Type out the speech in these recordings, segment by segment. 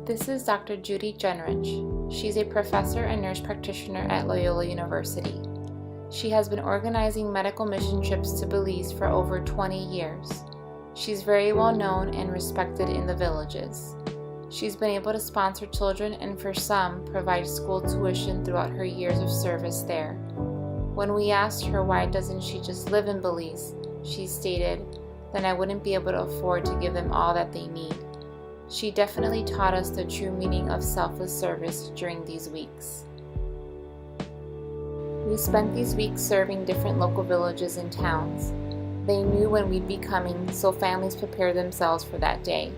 This is Dr. Judy Jenrich. She's a professor and nurse practitioner at Loyola University. She has been organizing medical mission trips to Belize for over 20 years. She's very well known and respected in the villages. She's been able to sponsor children and for some provide school tuition throughout her years of service there. When we asked her why doesn't she just live in Belize, she stated, "Then I wouldn't be able to afford to give them all that they need." She definitely taught us the true meaning of selfless service during these weeks. We spent these weeks serving different local villages and towns. They knew when we'd be coming, so families prepared themselves for that day.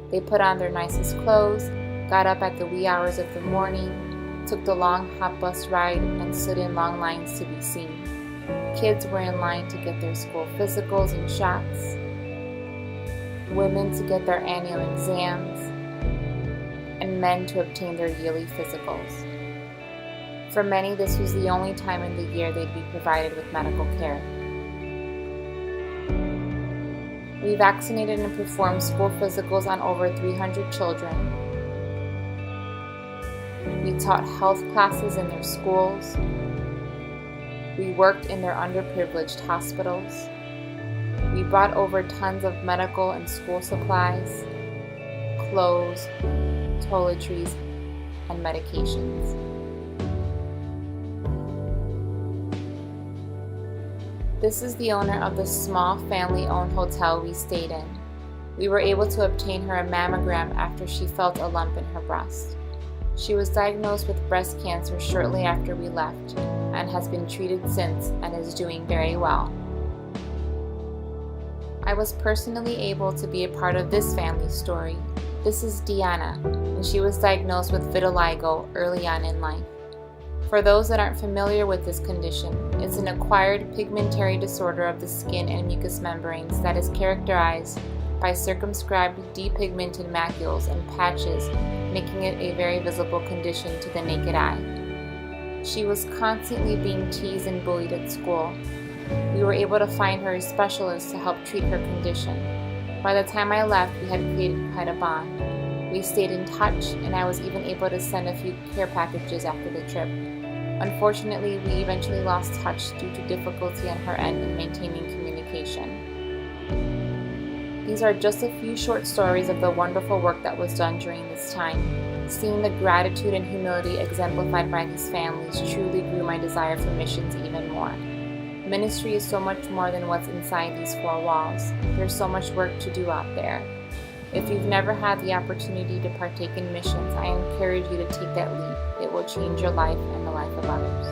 They put on their nicest clothes, got up at the wee hours of the morning, took the long hot bus ride, and stood in long lines to be seen. Kids were in line to get their school physicals and shots, women to get their annual exams, and men to obtain their yearly physicals. For many, this was the only time in the year they'd be provided with medical care. We vaccinated and performed school physicals on over 300 children. We taught health classes in their schools. We worked in their underprivileged hospitals. We brought over tons of medical and school supplies, clothes, toiletries, and medications. This is the owner of the small family-owned hotel we stayed in. We were able to obtain her a mammogram after she felt a lump in her breast. She was diagnosed with breast cancer shortly after we left and has been treated since and is doing very well. I was personally able to be a part of this family's story. This is Deanna, and she was diagnosed with vitiligo early on in life. For those that aren't familiar with this condition, it's an acquired pigmentary disorder of the skin and mucous membranes that is characterized by circumscribed depigmented macules and patches, making it a very visible condition to the naked eye. She was constantly being teased and bullied at school. We were able to find her a specialist to help treat her condition. By the time I left, we had created quite a bond. We stayed in touch, and I was even able to send a few care packages after the trip. Unfortunately, we eventually lost touch due to difficulty on her end in maintaining communication. These are just a few short stories of the wonderful work that was done during this time. Seeing the gratitude and humility exemplified by these families truly grew my desire for missions even more. Ministry is so much more than what's inside these four walls. There's so much work to do out there. If you've never had the opportunity to partake in missions, I encourage you to take that leap. It will change your life and the life of others.